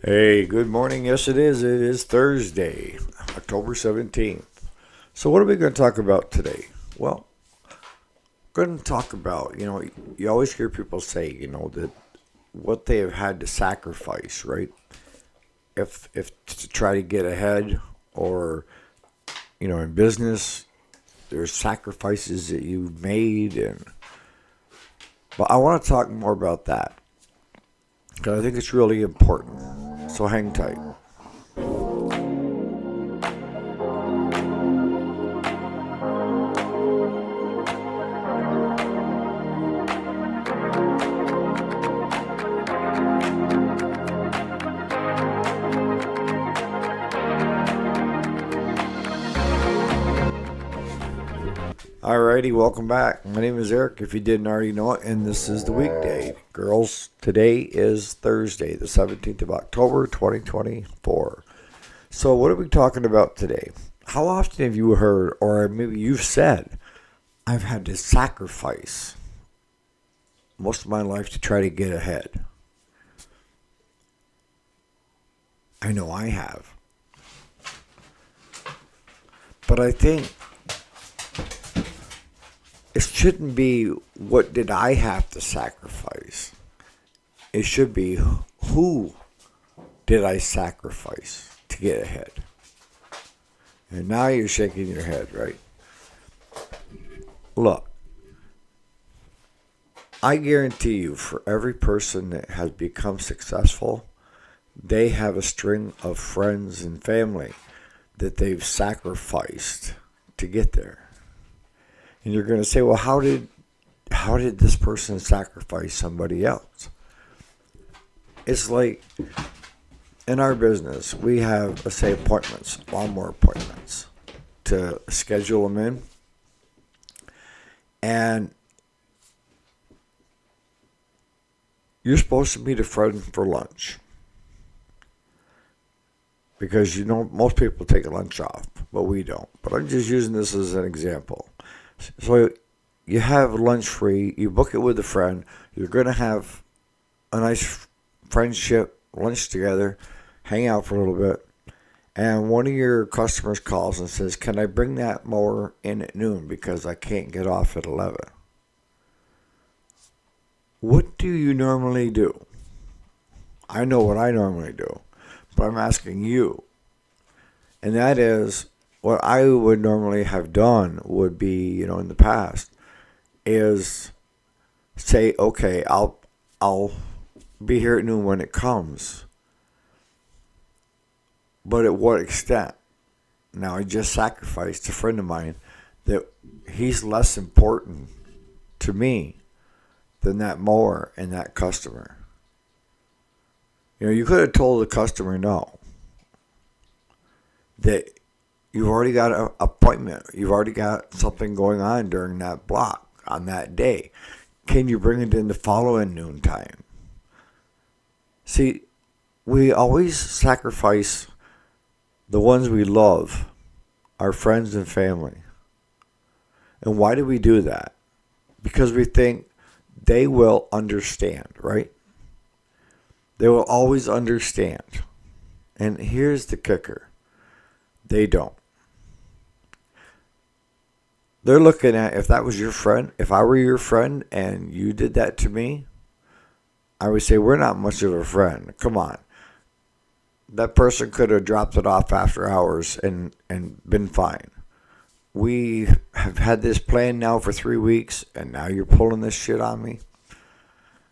Hey, good morning. Yes, it is. It is Thursday, October 17th. So, what are we going to talk about today? Well, we're going to talk about, you always hear people say, that what they have had to sacrifice, right? If to try to get ahead or, in business, there's sacrifices that you've made. But I want to talk more about that because I think it's really important. So, hang tight. Alrighty, welcome back. My name is Eric, if you didn't already know it, and this is the weekday. Girls, today is Thursday, the 17th of October, 2024. So, what are we talking about today? How often have you heard, or maybe you've said, I've had to sacrifice most of my life to try to get ahead? I know I have. But I think it shouldn't be what did I have to sacrifice. It should be who did I sacrifice to get ahead. And now you're shaking your head, right? Look, I guarantee you for every person that has become successful, they have a string of friends and family that they've sacrificed to get there. And you're going to say, well, how did this person sacrifice somebody else? It's like in our business, we have, let's say, appointments, lawnmower appointments, to schedule them in. And you're supposed to meet a friend for lunch. Because, most people take a lunch off, but we don't. But I'm just using this as an example. So you have lunch free, you book it with a friend, you're going to have a nice friendship, lunch together, hang out for a little bit, and one of your customers calls and says, can I bring that mower in at noon because I can't get off at 11? What do you normally do? I know what I normally do, but I'm asking you. And that is, what I would normally have done would be, in the past, is say, okay, I'll be here at noon when it comes. But at what extent? Now, I just sacrificed a friend of mine that he's less important to me than that mower and that customer. You could have told the customer no. That you've already got an appointment. You've already got something going on during that block on that day. Can you bring it in the following noontime? See, we always sacrifice the ones we love, our friends and family. And why do we do that? Because we think they will understand, right? They will always understand. And here's the kicker. They don't. They're looking at, if that was your friend, if I were your friend and you did that to me, I would say, we're not much of a friend. Come on. That person could have dropped it off after hours and been fine. We have had this plan now for 3 weeks, and now you're pulling this shit on me?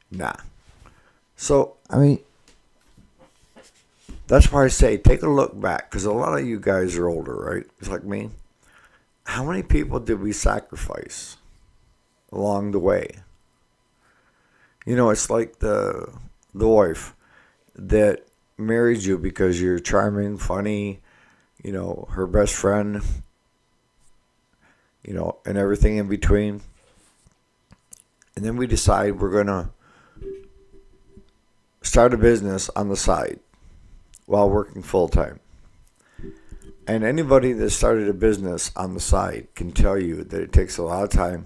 Nah. So, that's why I say, take a look back, because a lot of you guys are older, right? It's like me. How many people did we sacrifice along the way? It's like the wife that married you because you're charming, funny, her best friend, and everything in between. And then we decide we're going to start a business on the side while working full time. And anybody that started a business on the side can tell you that it takes a lot of time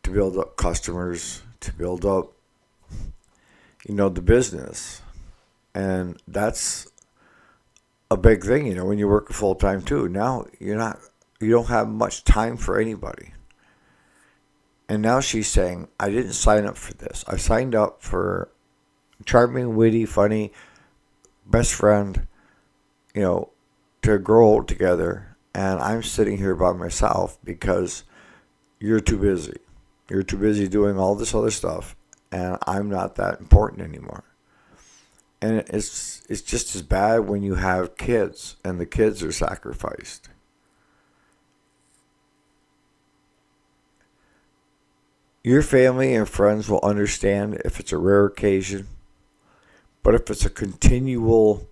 to build up customers, to build up, the business. And that's a big thing, when you work full time too. Now you don't have much time for anybody. And now she's saying, I didn't sign up for this. I signed up for charming, witty, funny, best friend, to grow old together. And I'm sitting here by myself because you're too busy. You're too busy doing all this other stuff. And I'm not that important anymore. And it's just as bad when you have kids and the kids are sacrificed. Your family and friends will understand if it's a rare occasion. But if it's a continual,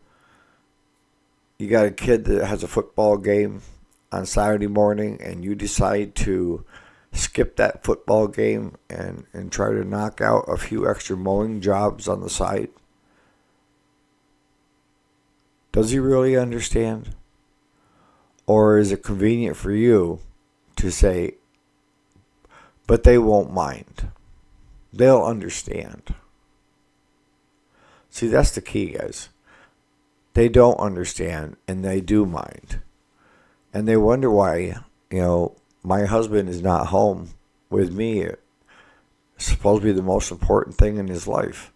you got a kid that has a football game on Saturday morning and you decide to skip that football game and try to knock out a few extra mowing jobs on the side, does he really understand? Or is it convenient for you to say, but they won't mind. They'll understand. See, that's the key, guys. They don't understand and they do mind. And they wonder why, my husband is not home with me. It's supposed to be the most important thing in his life.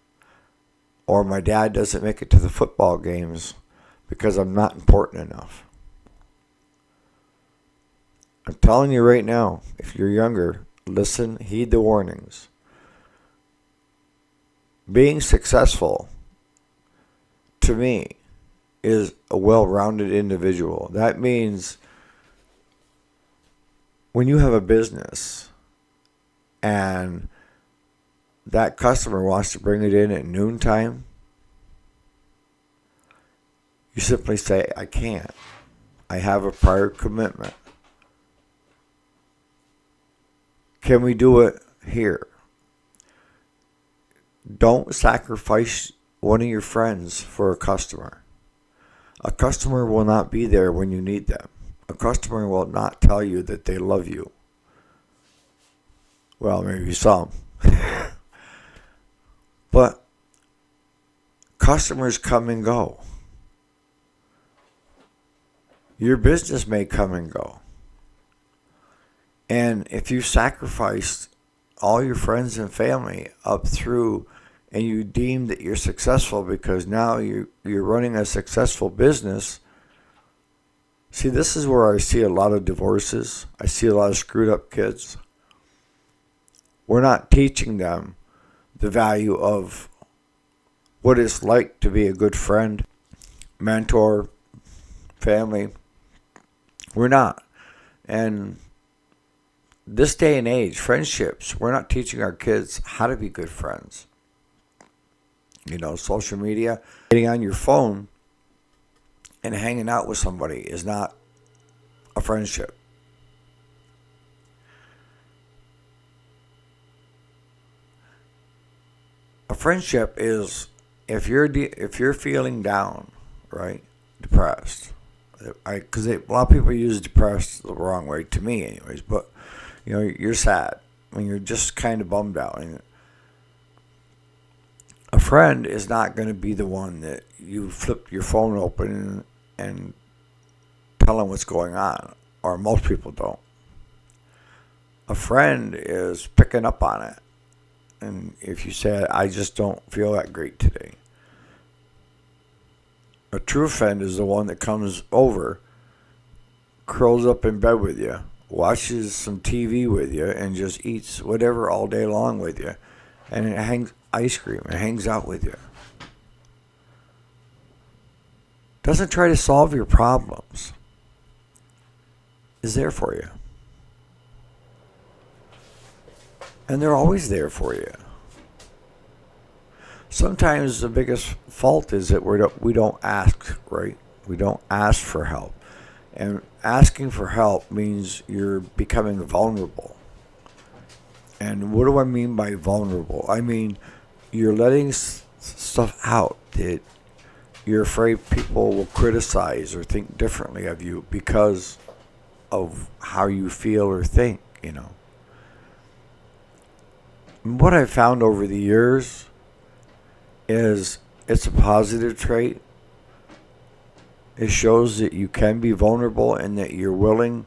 Or my dad doesn't make it to the football games because I'm not important enough. I'm telling you right now, if you're younger, listen, heed the warnings. Being successful, to me, is a well-rounded individual. That means when you have a business and that customer wants to bring it in at noontime, you simply say, I can't. I have a prior commitment. Can we do it here? Don't sacrifice one of your friends for a customer. A customer will not be there when you need them. A customer will not tell you that they love you. Well, maybe some. But customers come and go. Your business may come and go. And if you sacrificed all your friends and family up through and you deem that you're successful because now you're running a successful business, see, this is where I see a lot of divorces. I see a lot of screwed up kids. We're not teaching them the value of what it's like to be a good friend, mentor, family. We're not. And this day and age, friendships, we're not teaching our kids how to be good friends. Social media, getting on your phone and hanging out with somebody is not a friendship. A friendship is if you're feeling down, right, depressed. Because a lot of people use depressed the wrong way, to me, anyways. But you're sad when you're just kind of bummed out. And a friend is not going to be the one that you flip your phone open and tell them what's going on, or most people don't. A friend is picking up on it. And if you say, I just don't feel that great today. A true friend is the one that comes over, curls up in bed with you, watches some TV with you, and just eats whatever all day long with you. And it hangs ice cream. It hangs out with you. Doesn't try to solve your problems. Is there for you. And they're always there for you. Sometimes the biggest fault is that we don't ask, right? We don't ask for help. And asking for help means you're becoming vulnerable. And what do I mean by vulnerable? I mean, you're letting stuff out that you're afraid people will criticize or think differently of you because of how you feel or think, And what I've found over the years is it's a positive trait. It shows that you can be vulnerable and that you're willing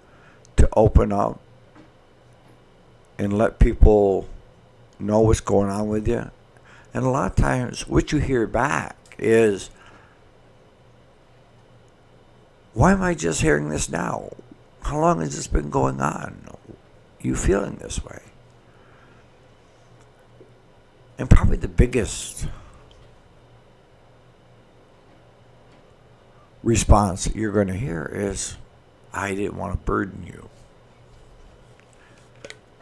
to open up and let people know what's going on with you. And a lot of times, what you hear back is, why am I just hearing this now? How long has this been going on? You feeling this way? And probably the biggest response that you're going to hear is, I didn't want to burden you.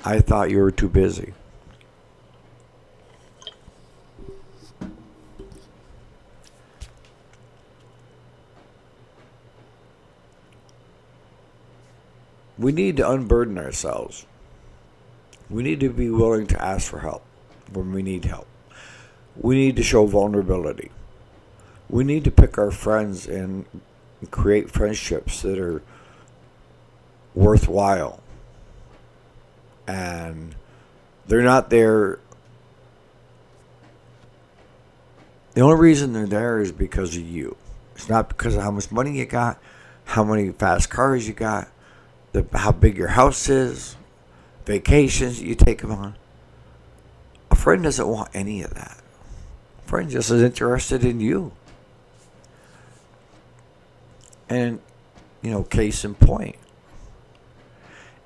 I thought you were too busy. We need to unburden ourselves. We need to be willing to ask for help when we need help. We need to show vulnerability. We need to pick our friends and create friendships that are worthwhile. And they're not there. The only reason they're there is because of you. It's not because of how much money you got, how many fast cars you got, how big your house is, vacations you take them on. A friend doesn't want any of that. A friend just is interested in you. And, case in point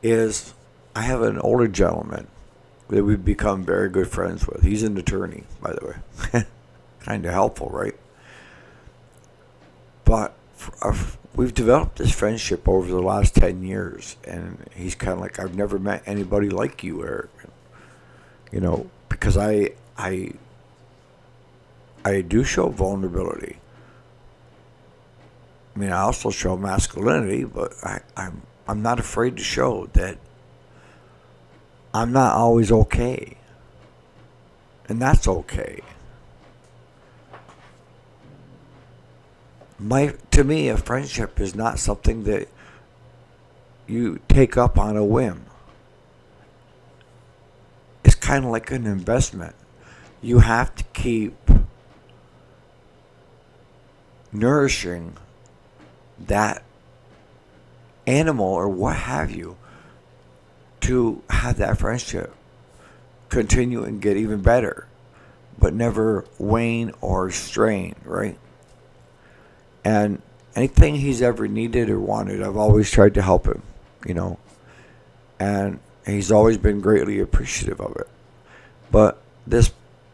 is I have an older gentleman that we've become very good friends with. He's an attorney, by the way. Kind of helpful, right? But we've developed this friendship over the last 10 years, and he's kind of like, I've never met anybody like you, Eric. Because I do show vulnerability. I mean, I also show masculinity, but I'm not afraid to show that I'm not always okay. And that's okay. To me, a friendship is not something that you take up on a whim. It's kind of like an investment. You have to keep nourishing that animal or what have you to have that friendship continue and get even better, but never wane or strain, right? And anything he's ever needed or wanted, I've always tried to help him, and he's always been greatly appreciative of it. But this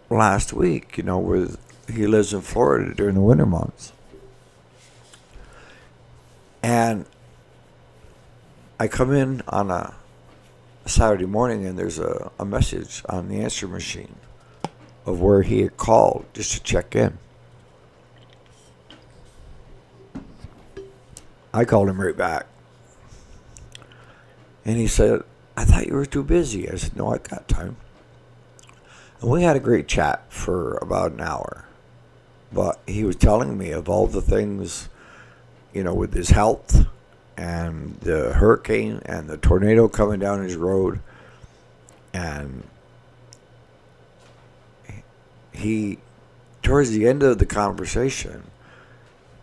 last week, he lives in Florida during the winter months. And I come in on a Saturday morning and there's a message on the answer machine of where he had called just to check in. I called him right back. And he said, I thought you were too busy. I said, no, I got time. And we had a great chat for about an hour. But he was telling me of all the things, with his health and the hurricane and the tornado coming down his road. And he, towards the end of the conversation,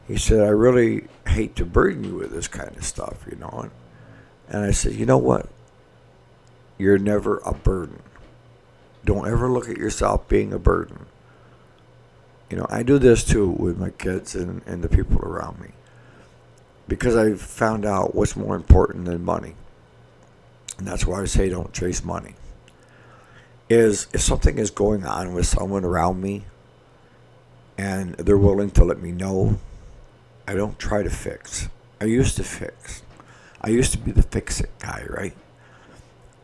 he said, I really hate to burden you with this kind of stuff, And I said, you know what? You're never a burden. Don't ever look at yourself being a burden. I do this too with my kids and the people around me. Because I've found out what's more important than money. And that's why I say don't chase money. Is if something is going on with someone around me and they're willing to let me know, I don't try to fix. I used to fix. I used to be the fix-it guy, right?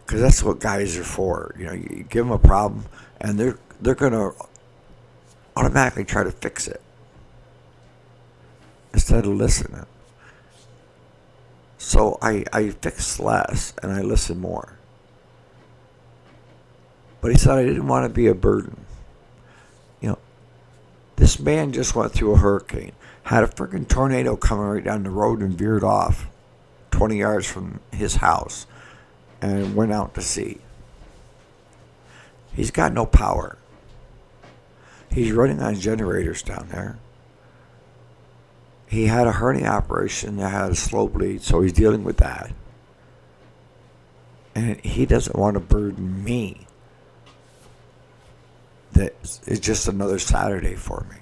Because that's what guys are for. You give them a problem, and they're going to automatically try to fix it instead of listening. So I fix less, and I listen more. But he said I didn't want to be a burden. This man just went through a hurricane, had a freaking tornado coming right down the road and veered off 20 yards from his house and went out to sea. He's got no power. He's running on generators down there. He had a hernia operation that had a slow bleed, so he's dealing with that. And he doesn't want to burden me. That it's just another Saturday for me.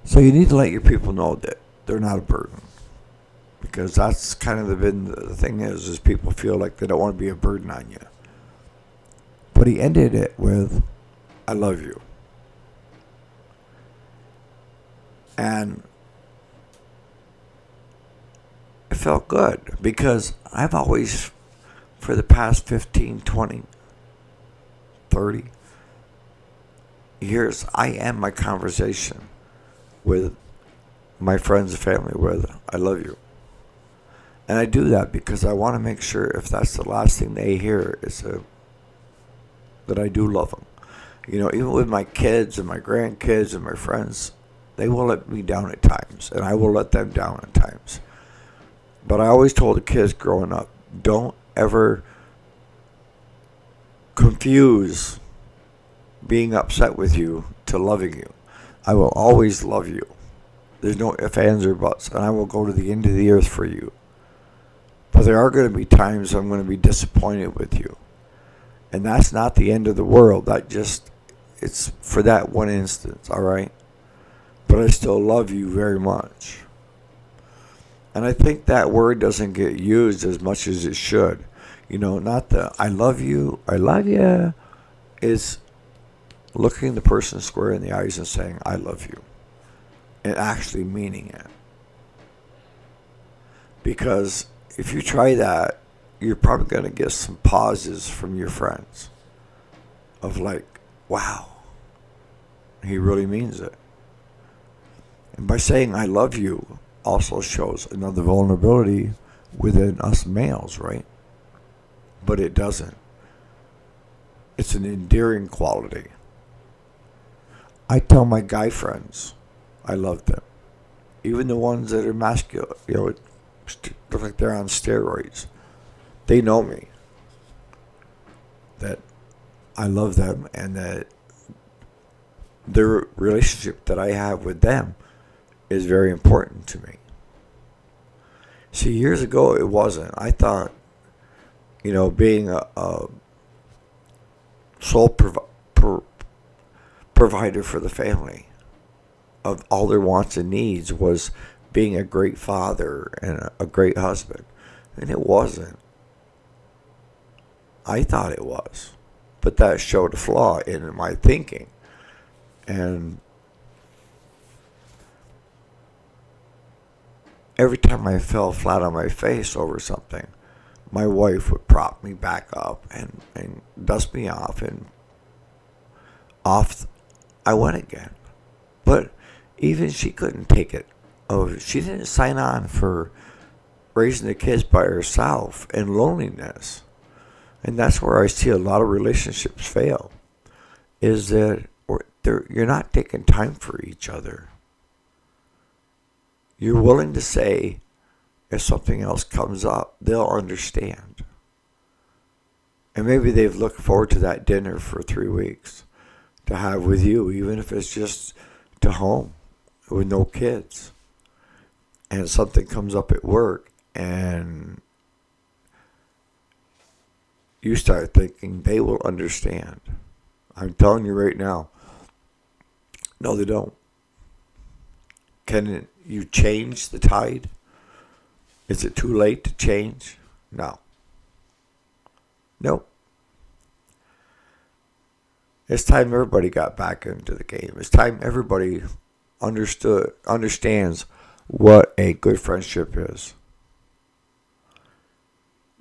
So you need to let your people know that they're not a burden. Because that's kind of been the thing is people feel like they don't want to be a burden on you. But he ended it with, I love you. And it felt good because I've always, for the past 15, 20, 30 years, I end my conversation with my friends and family with, I love you. And I do that because I want to make sure if that's the last thing they hear is that I do love them. You know, even with my kids and my grandkids and my friends, they will let me down at times, and I will let them down at times. But I always told the kids growing up, don't ever confuse being upset with you to loving you. I will always love you. There's no ifs, ands, or buts, and I will go to the end of the earth for you. But there are going to be times I'm going to be disappointed with you. And that's not the end of the world. It's for that one instance, all right? But I still love you very much. And I think that word doesn't get used as much as it should. You know, not the I love you, is looking the person square in the eyes and saying, I love you. And actually meaning it. Because if you try that, you're probably going to get some pauses from your friends. Of like, wow, he really means it. And by saying I love you also shows another vulnerability within us males, right? But it doesn't. It's an endearing quality. I tell my guy friends I love them. Even the ones that are masculine, look like they're on steroids. They know me. That I love them and that the relationship that I have with them is very important to me. See, years ago it wasn't. I thought, being a sole provider for the family of all their wants and needs was being a great father and a great husband. And it wasn't. I thought it was. But that showed a flaw in my thinking. And every time I fell flat on my face over something, my wife would prop me back up and dust me off, and off I went again. But even she couldn't take it. Oh, she didn't sign on for raising the kids by herself and loneliness. And that's where I see a lot of relationships fail, is that you're not taking time for each other. You're willing to say, if something else comes up, they'll understand. And maybe they've looked forward to that dinner for 3 weeks to have with you, even if it's just to home with no kids. And something comes up at work and you start thinking they will understand. I'm telling you right now, no, they don't. Can you change the tide? Is it too late to change? No. Nope. It's time everybody got back into the game. It's time everybody understands what a good friendship is.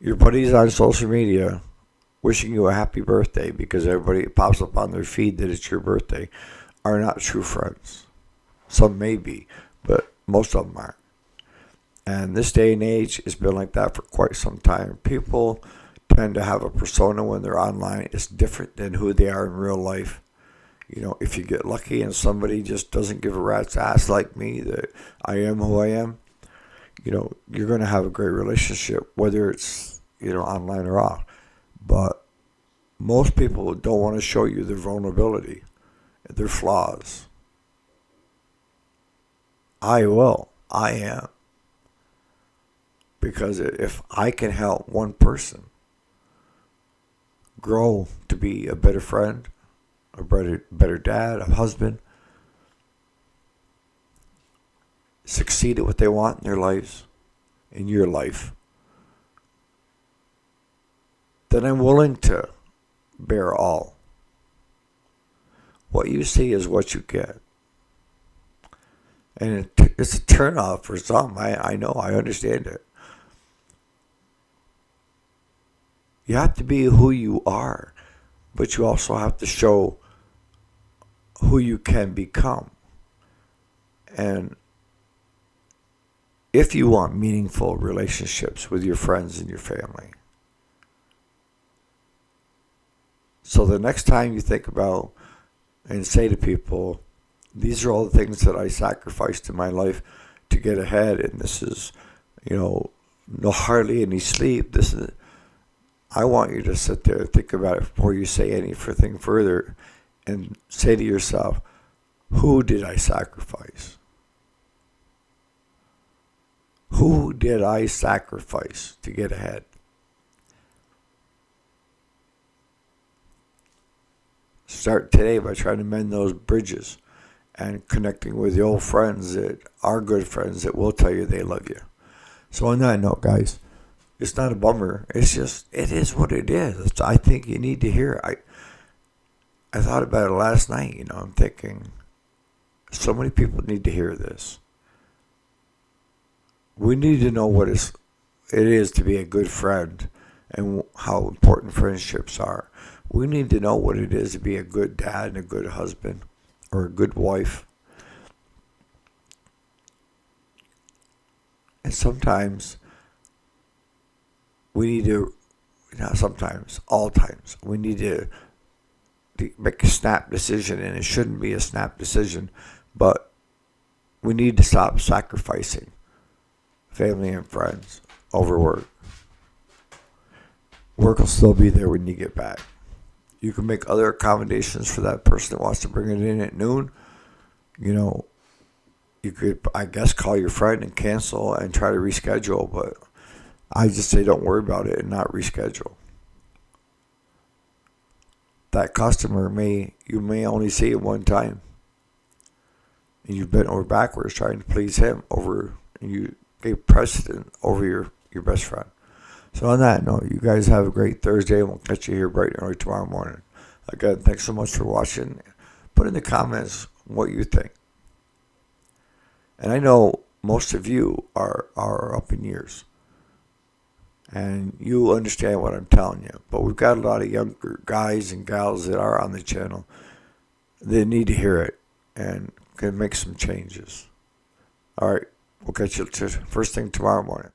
Your buddies on social media wishing you a happy birthday because everybody pops up on their feed that it's your birthday are not true friends. Some may be, but most of them aren't. And this day and age, it's been like that for quite some time. People tend to have a persona when they're online. It's different than who they are in real life. If you get lucky and somebody just doesn't give a rat's ass like me, that I am who I am, you're going to have a great relationship, whether it's, online or off. But most people don't want to show you their vulnerability. their flaws. I will. I am. Because if I can help one person grow to be a better friend, a better dad, a husband, succeed at what they want in their lives, in your life, then I'm willing to bear all. What you see is what you get. And it's a turnoff for some. I know, I understand it. You have to be who you are, but you also have to show who you can become. And if you want meaningful relationships with your friends and your family, so the next time you think about and say to people, these are all the things that I sacrificed in my life to get ahead, and this is, no hardly any sleep. I want you to sit there and think about it before you say anything further, and say to yourself, who did I sacrifice? Who did I sacrifice to get ahead? Start today by trying to mend those bridges and connecting with the old friends that are good friends that will tell you they love you. So on that note, guys, it's not a bummer. It's just, it is what it is. I think you need to hear it. I thought about it last night, I'm thinking, so many people need to hear this. We need to know what it is to be a good friend and how important friendships are. We need to know what it is to be a good dad and a good husband or a good wife. And sometimes we need to, not sometimes, all times, we need to make a snap decision, and it shouldn't be a snap decision, but we need to stop sacrificing family and friends over work. Work will still be there when you get back. You can make other accommodations for that person that wants to bring it in at noon. You could, I guess, call your friend and cancel and try to reschedule, but I just say don't worry about it and not reschedule. That customer you may only see it one time, and you've bent over backwards trying to please him and you gave precedent over your best friend. So on that note, you guys have a great Thursday, and we'll catch you here bright and early tomorrow morning. Again, thanks so much for watching. Put in the comments what you think. And I know most of you are up in years, and you understand what I'm telling you. But we've got a lot of younger guys and gals that are on the channel that need to hear it and can make some changes. All right, we'll catch you first thing tomorrow morning.